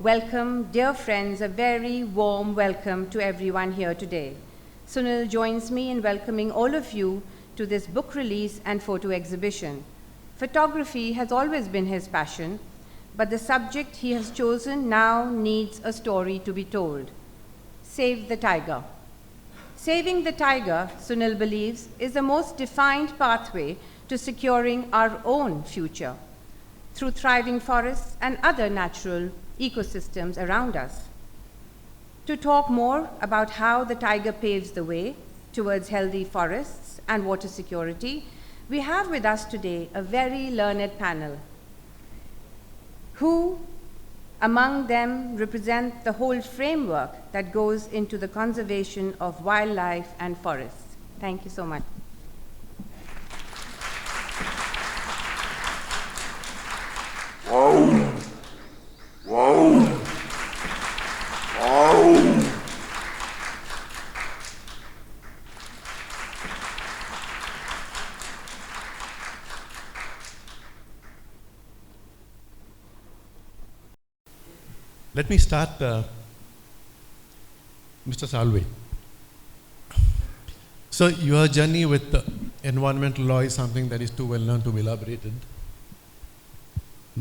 welcome, dear friends, a very warm welcome to everyone here today. Sunil joins me in welcoming all of you to this book release and photo exhibition. Photography has always been his passion, but the subject he has chosen now needs a story to be told. Save the tiger. Saving the tiger, Sunil believes, is the most defined pathway to securing our own future through thriving forests and other natural ecosystems around us. To talk more about how the tiger paves the way towards healthy forests and water security, we have with us today a very learned panel who among them represent the whole framework that goes into the conservation of wildlife and forests. Thank you so much. Let me start, Mr. Salve. So your journey with environmental law is something that is too well known to be elaborated,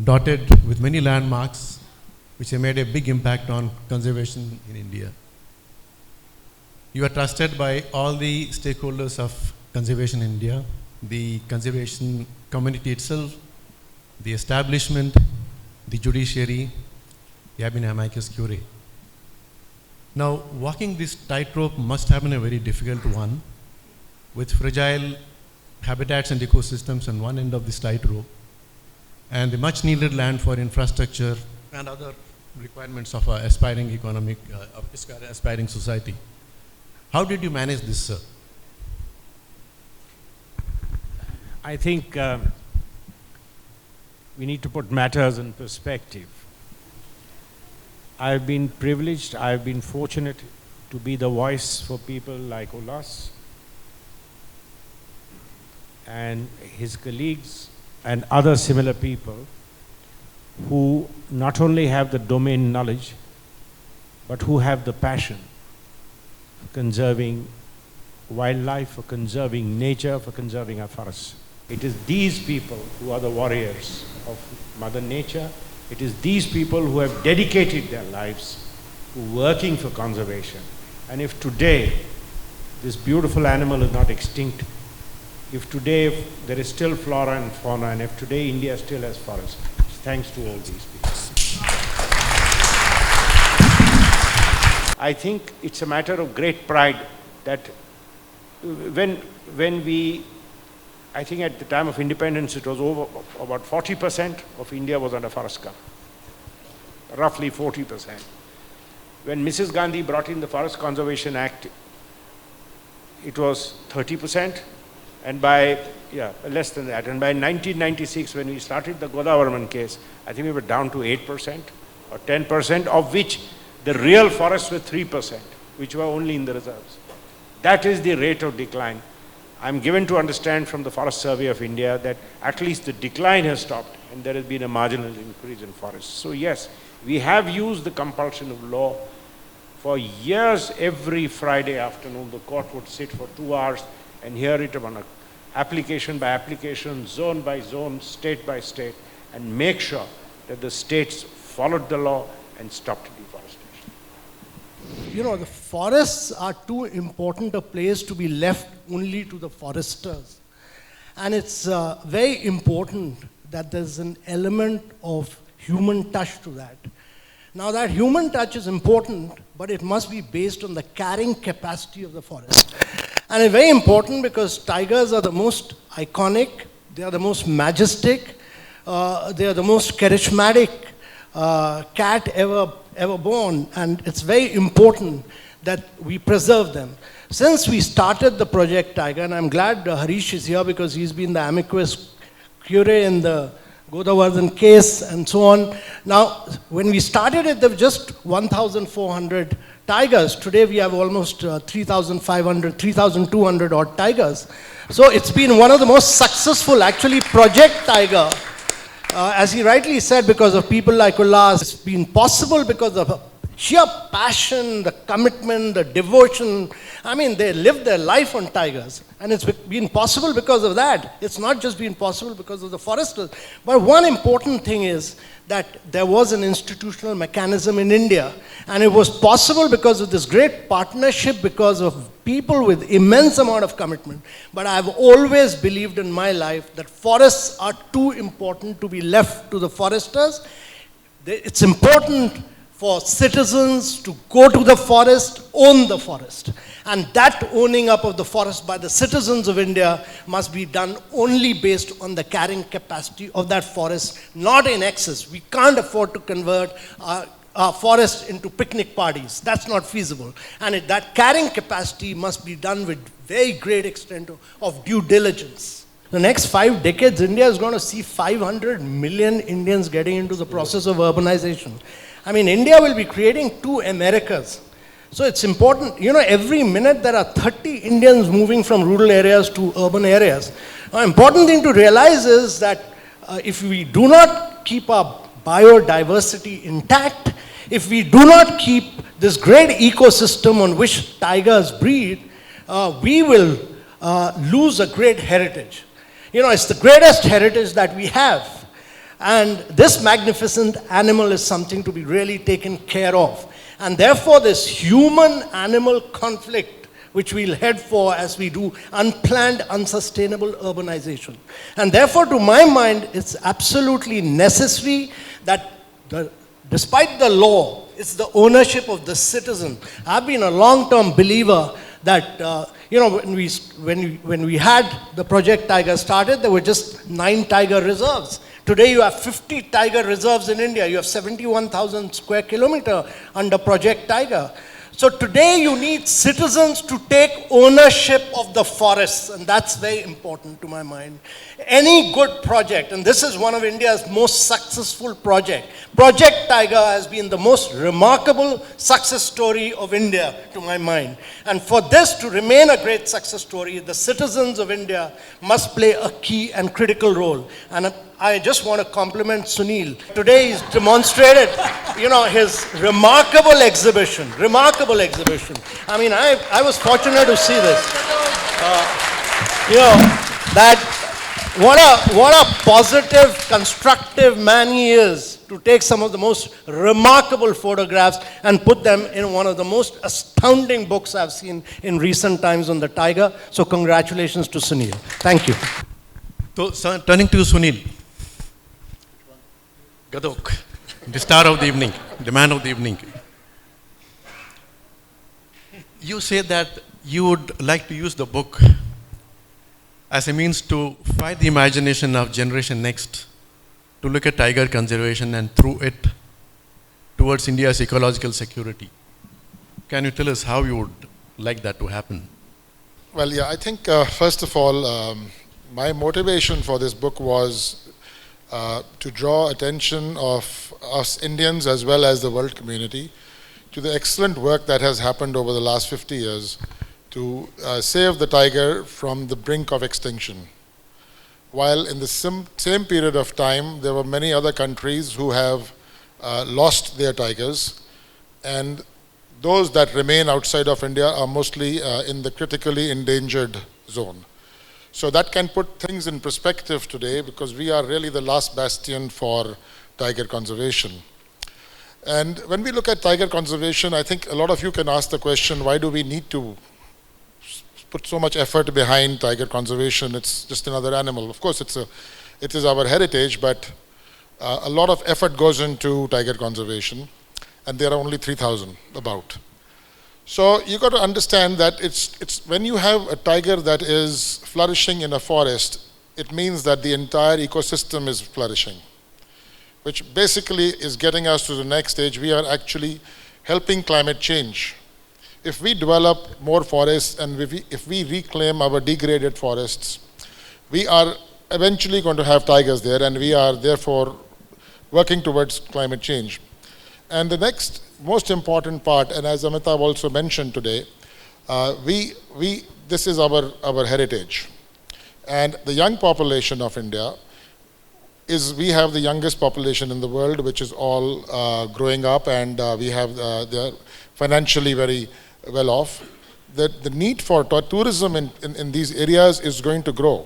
dotted with many landmarks which have made a big impact on conservation in India. You are trusted by all the stakeholders of conservation in India, the conservation community itself, the establishment, the judiciary. You have been amicus curiae. Now, walking this tightrope must have been a very difficult one, with fragile habitats and ecosystems on one end of this tightrope, and the much needed land for infrastructure and other requirements of our aspiring economic, aspiring society. How did you manage this, sir? I think we need to put matters in perspective. I've been privileged, I've been fortunate to be the voice for people like Ullas and his colleagues and other similar people who not only have the domain knowledge, but who have the passion for conserving wildlife, for conserving nature, for conserving our forests. It is these people who are the warriors of Mother Nature. It is these people who have dedicated their lives to working for conservation. And if today this beautiful animal is not extinct, if today there is still flora and fauna, and if today India still has forests, it's thanks to all these people. I think it's a matter of great pride that when we, I think at the time of independence, it was over about 40% of India was under forest cover, roughly 40%. When Mrs. Gandhi brought in the Forest Conservation Act, it was 30%, and by, less than that. And by 1996, when we started the Godavarman case, I think we were down to 8% or 10%, of which the real forests were 3%, which were only in the reserves. That is the rate of decline. I'm given to understand from the Forest Survey of India that at least the decline has stopped and there has been a marginal increase in forests. So yes, we have used the compulsion of law. For years, every Friday afternoon, the court would sit for 2 hours and hear it on application by application, zone by zone, state by state, and make sure that the states followed the law and stopped deforestation. You know, the forests are too important a place to be left only to the foresters. And it's very important that there's an element of human touch to that. Now that human touch is important, but it must be based on the carrying capacity of the forest. And it's very important because tigers are the most iconic, they are the most majestic, they are the most charismatic cat ever born, and it's very important that we preserve them. Since we started the Project Tiger, and I'm glad Harish is here because he's been the amicus curiae in the Godavardhan case and so on. Now, when we started it, there were just 1,400 tigers. Today we have almost 3,500, 3,200 odd tigers. So it's been one of the most successful, actually Project Tiger as he rightly said, because of people like Ullas, it's been possible because of sheer passion, the commitment, the devotion. I mean, they live their life on tigers. And it's been possible because of that. It's not just been possible because of the foresters. But one important thing is that there was an institutional mechanism in India. And it was possible because of this great partnership, because of people with immense amount of commitment. But I've always believed in my life that forests are too important to be left to the foresters. It's important for citizens to go to the forest, own the forest. And that owning up of the forest by the citizens of India must be done only based on the carrying capacity of that forest, not in excess. We can't afford to convert our forest into picnic parties. That's not feasible. And that carrying capacity must be done with very great extent of due diligence. The next 5 decades, India is going to see 500 million Indians getting into the process of urbanization. I mean, India will be creating 2 Americas. So it's important, you know, every minute there are 30 Indians moving from rural areas to urban areas. An important thing to realize is that if we do not keep our biodiversity intact, if we do not keep this great ecosystem on which tigers breed, we will lose a great heritage. You know, it's the greatest heritage that we have. And this magnificent animal is something to be really taken care of. And therefore, this human-animal conflict, which we'll head for as we do unplanned, unsustainable urbanization. And therefore, to my mind, it's absolutely necessary that despite the law, it's the ownership of the citizen. I've been a long-term believer that, you know, when we had the Project Tiger started, there were just 9 tiger reserves. Today you have 50 tiger reserves in India. You have 71,000 square kilometers under Project Tiger. So today you need citizens to take ownership of the forests, and that's very important to my mind. Any good project, and this is one of India's most successful projects. Project Tiger has been the most remarkable success story of India, to my mind. And for this to remain a great success story, the citizens of India must play a key and critical role. And I just want to compliment Sunil. Today he's demonstrated, you know, his remarkable exhibition. I mean, I was fortunate to see this. You know, that what a positive, constructive man he is to take some of the most remarkable photographs and put them in one of the most astounding books I've seen in recent times on the tiger. So congratulations to Sunil. Thank you. So, turning to Sunil Gadhoke, the star of the evening, the man of the evening. You say that you would like to use the book as a means to fight the imagination of generation next, to look at tiger conservation and through it towards India's ecological security. Can you tell us how you would like that to happen? Well, yeah, I think first of all, my motivation for this book was to draw attention of us Indians as well as the world community to the excellent work that has happened over the last 50 years to save the tiger from the brink of extinction. While in the same period of time, there were many other countries who have lost their tigers, and those that remain outside of India are mostly in the critically endangered zone. So that can put things in perspective today, because we are really the last bastion for tiger conservation. And when we look at tiger conservation, I think a lot of you can ask the question, why do we need to put so much effort behind tiger conservation? It's just another animal. Of course, it is our heritage, but a lot of effort goes into tiger conservation, and there are only 3,000 about. So you got to understand that it's when you have a tiger that is flourishing in a forest, it means that the entire ecosystem is flourishing, which basically is getting us to the next stage. We are actually helping climate change. If we develop more forests and if we reclaim our degraded forests, we are eventually going to have tigers there, and we are therefore working towards climate change. And the next most important part, and as Amitabh also mentioned today, this is our heritage. And the young population of India, is we have the youngest population in the world, which is all growing up, and they're financially very well off. The need for tourism in these areas is going to grow.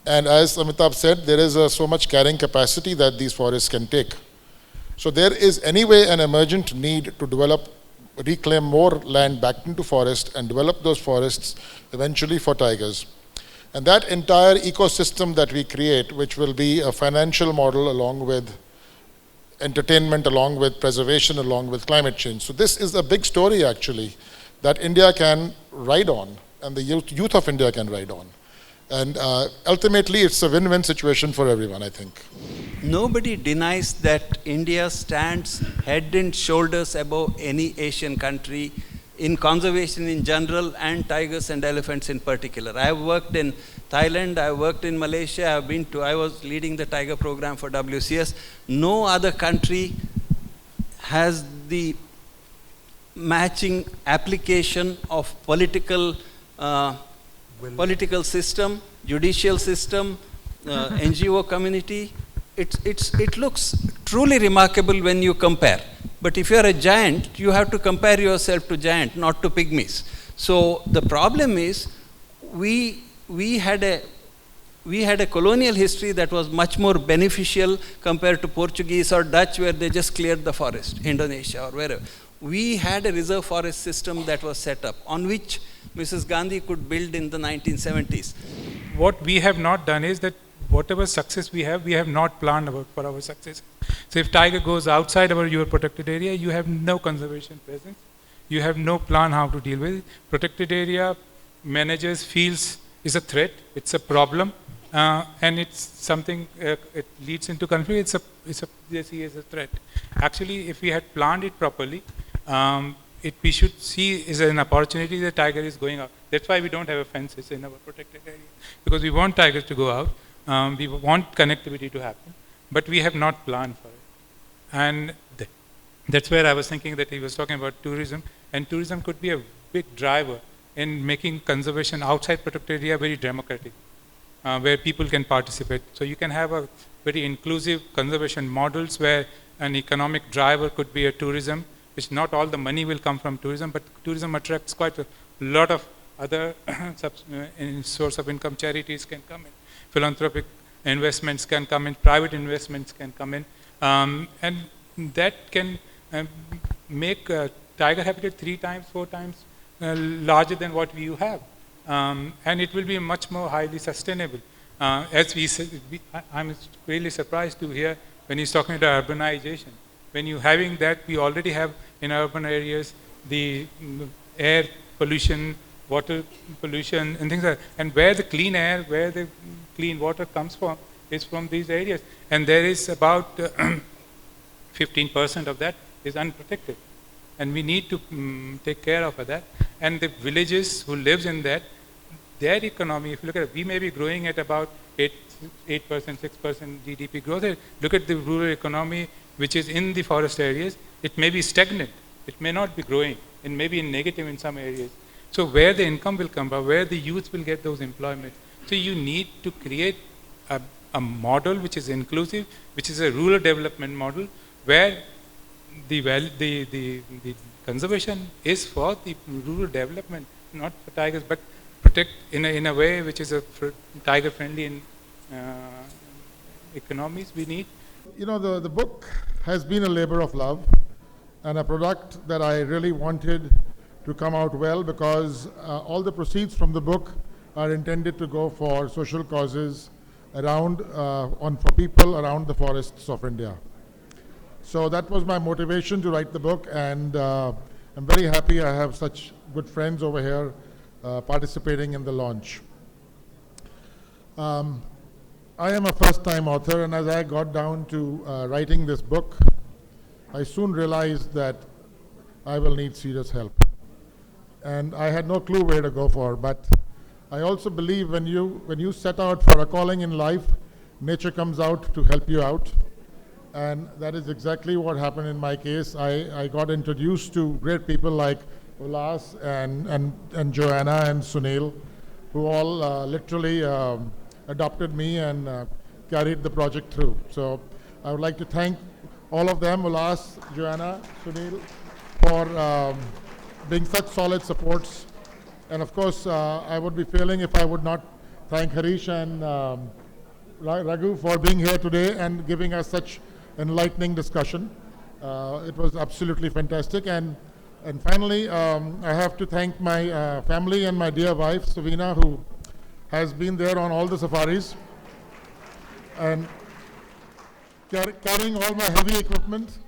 And as Amitabh said, there is so much carrying capacity that these forests can take. So there is anyway an emergent need to reclaim more land back into forest and develop those forests eventually for tigers. And that entire ecosystem that we create, which will be a financial model along with entertainment, along with preservation, along with climate change. So this is a big story actually that India can ride on, and the youth of India can ride on. And ultimately, it's a win-win situation for everyone, I think. Nobody denies that India stands head and shoulders above any Asian country in conservation in general and tigers and elephants in particular. I have worked in Thailand, I have worked in Malaysia, I was leading the tiger program for WCS. No other country has the matching application of political system, judicial system, NGO community. It looks truly remarkable when you compare. But if you are a giant, you have to compare yourself to giant, not to pygmies. So the problem is, we had a colonial history that was much more beneficial compared to Portuguese or Dutch, where they just cleared the forest, Indonesia or wherever. We had a reserve forest system that was set up, on which Mrs. Gandhi could build in the 1970s. What we have not done is that whatever success we have not planned for our success. So if tiger goes outside your protected area, you have no conservation presence. You have no plan how to deal with it. Protected area managers feels is a threat, it's a problem, and it's something, it leads into conflict, they see as a threat. Actually, if we had planned it properly, we should see is an opportunity that tiger is going out. That's why we don't have fences in our protected area, because we want tigers to go out, we want connectivity to happen, but we have not planned for it. And that's where I was thinking that he was talking about tourism, and tourism could be a big driver in making conservation outside protected area very democratic, where people can participate. So you can have a very inclusive conservation models where an economic driver could be a tourism, which not all the money will come from tourism, but tourism attracts quite a lot of other source of income. Charities can come in, philanthropic investments can come in, private investments can come in, and that can make tiger habitat 3 times, 4 times larger than what you have, and it will be much more highly sustainable. As we said, I'm really surprised to hear when he's talking about urbanization. When you're having that, we already have in urban areas the air pollution, water pollution, and things like that. And where the clean air, where the clean water comes from, is from these areas. And there is about 15% of that is unprotected. And we need to take care of that. And the villages who lives in that, their economy, if you look at it, we may be growing at about 8%, 6% GDP growth. Look at the rural economy, which is in the forest areas. It may be stagnant. It may not be growing. It may be negative in some areas. So where the income will come from, where the youth will get those employment. So you need to create a model which is inclusive, which is a rural development model, where the conservation is for the rural development, not for tigers, but protect in a way which is a tiger friendly in economies we need. You know, the book has been a labor of love and a product that I really wanted to come out well, because all the proceeds from the book are intended to go for social causes around, for people around the forests of India. So that was my motivation to write the book, and I'm very happy I have such good friends over here participating in the launch. I am a first-time author, and as I got down to writing this book, I soon realized that I will need serious help. And I had no clue where to go for, but I also believe when you set out for a calling in life, nature comes out to help you out. And that is exactly what happened in my case. I got introduced to great people like Ulas and Joanna and Sunil, who all literally adopted me and carried the project through. So I would like to thank all of them, Ulas, Joanna, Sunil, for being such solid supports. And of course, I would be failing if I would not thank Harish and Raghu for being here today and giving us such enlightening discussion. It was absolutely fantastic. And finally, I have to thank my family and my dear wife, Savina, who has been there on all the safaris and carrying all my heavy equipment.